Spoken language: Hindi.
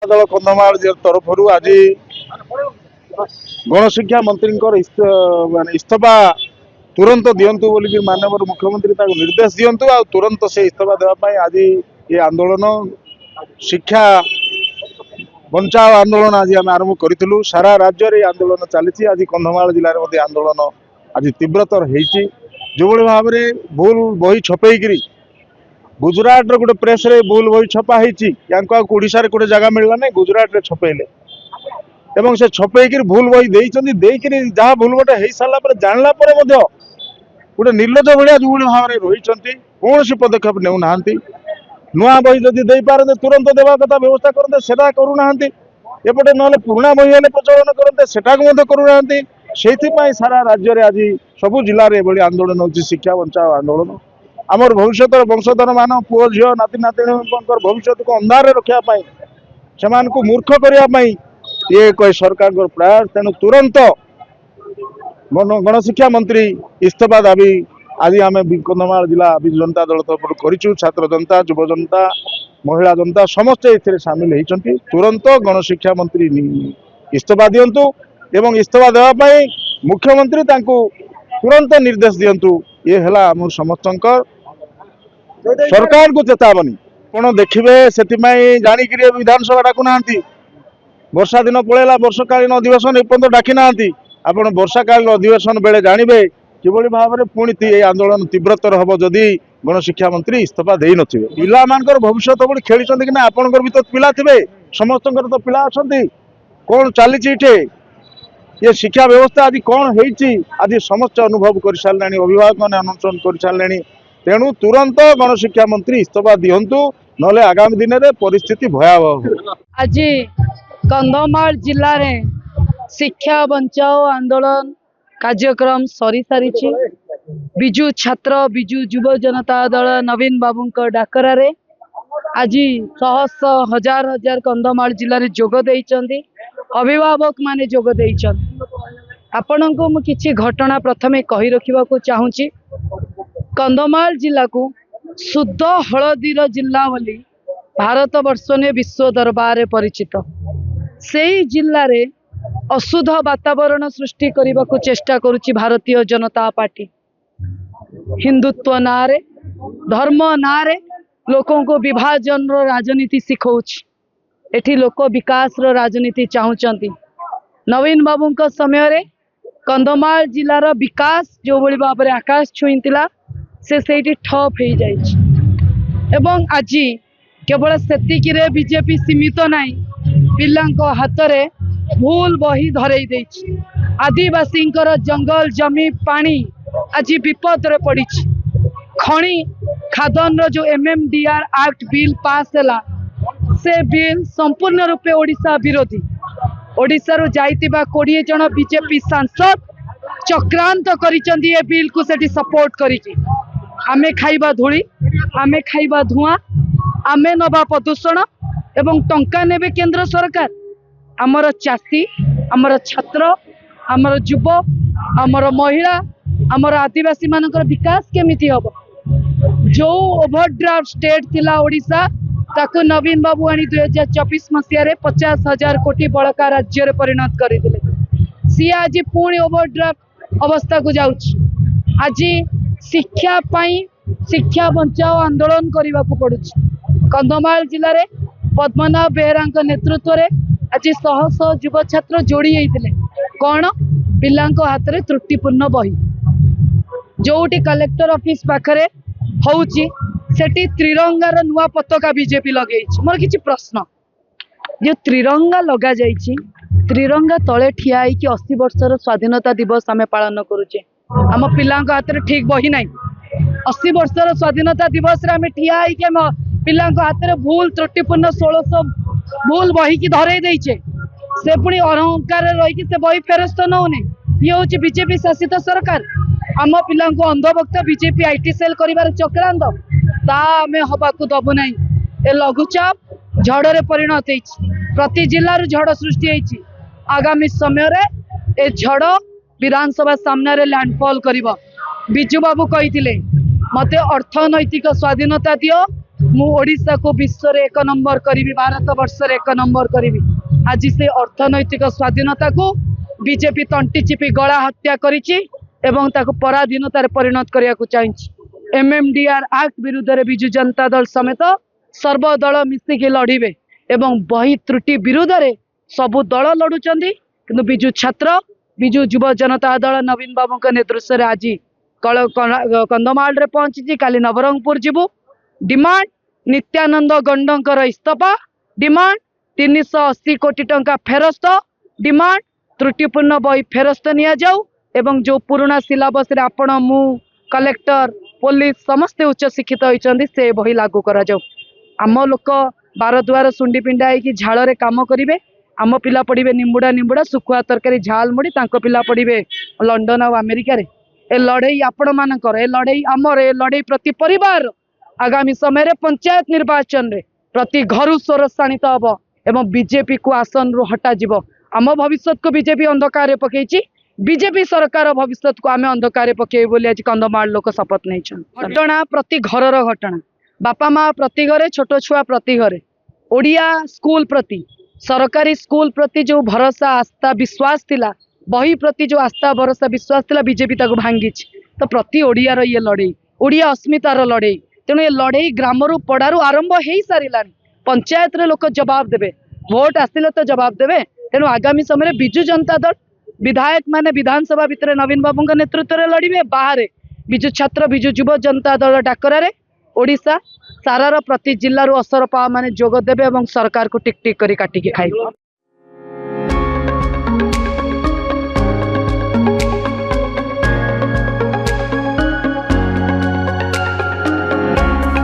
दल कंधमाल तरफ आज गणशिक्षा मंत्री इस्तीफा तुरंत दिंतु बोली माननीय मुख्यमंत्री निर्देश दिंतु आ तुरंत से इस्तीफा देवाई आज ये आंदोलन शिक्षा बचाओ आंदोलन आज आम आरंभ करूँ। सारा राज्य में आंदोलन चली आज कंधमाल जिले में आंदोलन आज तीव्रतर होती जो भाव में भूल बही छपेकरी गुजरात गोटे प्रेस रे भूल बही छपा होड़शा गोटे जगह मिलला ना गुजरात रे छपेले एवं से छपेक भूल बही देकर जहाँ भूल गोटे हो सारा जानला गोटे निर्लज भाया जो भाव में रही कौन सी पदक्षेप नेऊ ना नुआ बही जदि दे पारते तुरंत देवा कथा व्यवस्था करते सेटा करूना एपटे ना पुराणा बही हेले प्रचलन करते सेटा करूना से सारा राज्य में आज सबू जिले में आंदोलन होती शिक्षा बचाओ आंदोलन आमर भविष्य वंशधर मान पुओ झील नाती नाती भविष्य को अंधार रखापी से मूर्ख करने ये एक सरकार प्रयास तेणु तुरंत गणशिक्षा मंत्री इस्तीफा दाबी आज आम कंधमाल जिला विजु जनता दल तरफ करूँ। छात्र जनता युव जनता महिला जनता समस्ते ए सामिल होती तुरंत गणशिक्षा मंत्री इस्तीफा दिंतु एवं इस्तीफा देवाई मुख्यमंत्री तुरंत निर्देश दिंतु ये है आम समस्त सरकार को चेतावनी कौन देखिए से जाणिक विधानसभा डाकुना वर्षा दिन पलैला वर्षाकालीन अधिवेशन एपर्त डाकी ना आपण वर्षाकालीन अधिवेशन बेले जानवे किभली भाव में पुणी आंदोलन तीव्रतर हम जदि गणशिक्षा मंत्री इस्तीफा दे नथिबे पिला मानकर भविष्य बड़ी खेली कि ना आपनकर भी तो पिला थे समस्त तो पिला अच्छा कौन चली ये शिक्षा व्यवस्था आज कौन होती आज समस्त अनुभव कर सारे अभिभावक मैंने अनुसरण कर सारे तेणु तुरंत गणशिक्षा मंत्री इस्तीफा दिंतु ना आगामी दिन में परिस्थिति भयावह आज कंधमाल जिले में शिक्षा बचाओ आंदोलन कार्यक्रम सरी सारी विजु छात्र विजु युव जनता दल नवीन बाबू डाकरे आज शह शह हजार हजार कंधमाल जिले में जोग देइचंदी अभिभावक माने जोग देइचंदी। आपण को मु किछि घटना प्रथमे कहि रखिबा को चाहूची। कंधमाल जिला को शुद्ध हलदीर जिला बोली भारत वर्ष ने विश्व दरबार में परिचित से जिले में अशुद्ध वातावरण सृष्टि करने को चेष्टा करुच्ची भारतीय जनता पार्टी हिंदुत्व नारे धर्म नारे लोकों को विभाजन राजनीति शिखौछि एठी लोक विकास राजनीति चाहूचंती। नवीन बाबू समय रे कंधमाल जिलार विकास जो भली भाव में आकाश छुईला से ठप हो जाइछि एवं आज केवल सेतिकी रे बीजेपी सीमित नहीं पिलांको हाथ रे भूल बही धरई देछि आदिवासी जंगल जमी पानी आज विपद रे पड़ी खणी खादन जो एमएमडीआर एक्ट बिल पास है से बिल संपूर्ण रूपे ओडिशा विरोधी ओडिशा रो जाइतिबा 20 जन बीजेपी सांसद चक्रांत करिचंदी ए बिल को सेठी सपोर्ट करिकि आमे खाइबा धूली आमे खाइबा धुआं आमे नबा प्रदूषण एवं टंका नेबे केंद्र सरकार आमर चाषी आमर छात्र आमर युव आमर महिला आमर आदिवासी मानकर विकास केमिति हबो जो ओवरड्राफ्ट स्टेट थिला ओडिशा ताको नवीन बाबू आनी 2024 मसीह 50,000 कोटी बड़का राज्य परिणत करते सी आज पुणी ओवरड्राफ्ट अवस्था को जाउछि आज शिक्षा पाई शिक्षा बचाओ आंदोलन करने को पड़ुछि। कंधमाल जिले में पद्मनाभ बेहरा नेतृत्व में आज शह शह युव छात्र जोड़ी होते कौन पिला हाथ में त्रुटिपूर्ण बही जोटी कलेक्टर ऑफिस पाखरे होउछि सेठी त्रिरंगार नुआ पताका बीजेपी लगे मोर किछि प्रश्न जो त्रिरंगा लगा जाइछि त्रिरंगा तले ठिया कि 80 वर्षर स्वाधीनता दिवस आम पालन करुचे आम पिला हाथ में ठीक बही ना 80 वर्षर स्वाधीनता दिवस आम ठिया आम पिला हाथ में भूल त्रुटिपूर्ण 1600 भूल बही की धरई देचे से पुणी अहंकार रही से बही फेरस्त नौने ये हूँ बीजेपी शासित सरकार आम पिला अंधभक्त बीजेपी आईटी सेल कर चक्रांत आमे हवा को दबु ना ए लघुचाप झड़े परिणत प्रति जिलूर झड़ सृष्टि होती आगामी समय रे ए झड़ विधानसभा सामने लैंडफॉल कर बिजू बाबू कही मते अर्थनैतिक स्वाधीनता दियो मु ओडिशा को विश्व रे 1 नंबर करी भारत वर्ष रे 1 नंबर करी आज से अर्थनैतिक स्वाधीनता को बीजेपी तंटी चिपी गला हत्या करिछि एवं ताको पराधीनतार परिणत करिया को चाहिछि। एमएमडीआर एक्ट विरुद्ध रे बिजु जनता दल समेत सर्वदल मिसिकी लड़िबे एवं बही त्रुटि विरुद्ध रे सबु दल लड़ुचंदी किंतु बिजु छात्र बिजु युव जनता दल नवीन बाबू के नेतृत्व रे आज कंधमाल रे पहुंची काली नवरंगपुर जीवु डिमांड नित्यानंद गंडकर इस्तफा डिमांड 380 कोटी टंका फेरस्त डिमांड त्रुटिपूर्ण बही फेरस्त निया जाऊ एवं जो पुराना सिलेबस रे आपण मु कलेक्टर पुलिस समस्ते उच्च शिक्षित होइचंदी से बही लागू करा जाऊ। आम लोक बार दुआर सुंडी पिंडा है कि झाड़ रे काम करिवे आम पिला पढ़िबे निम्बुड़ा निम्बुड़ा सुखुआ तरकारी झाल मुड़ी तांको पिला पढ़िबे लंडन और अमेरिका रे। ए लड़ई आपण मानकर ए लड़ई आमर ए लड़ई प्रति परिवार आगामी समय पंचायत निर्वाचन रे प्रति घर स्वर शाणित हम एवं बीजेपी को आसन रु हटा जीव। आम भविष्य को बीजेपी अंधकार पकई बीजेपी सरकार भविष्य को आम अंधकार पकईबे बोली आज कंधमाल लोक शपथ नहीं घटना प्रति घर घटना बापा माँ प्रति घरे छोट छुआ प्रति घरे ओडिया स्कूल प्रति सरकारी स्कूल प्रति जो भरोसा आस्था विश्वास थिला बही प्रति जो आस्था भरोसा विश्वास थिला बीजेपी ताको भांगी तो प्रति ओडिया ये लड़ई ओडिया अस्मितार लड़ई तेणु ये लड़ई ग्रामरू पड़ारू आरंभ हो सारा पंचायत रे लोक जवाब देवे भोट आसिले तो जवाब देवे। तेणु आगामी समय बिजु जनता दल विधायक माने विधानसभा भितर नवीन बाबू नेतृत्व में लड़िबे बाहर बिजु छात्र बिजु युव जनता दल डाकरारे ओडिशा सारार प्रति जिल्लारू असर पावा माने जोग देवे और सरकार को टिक टिक करी काटिके खाइबे।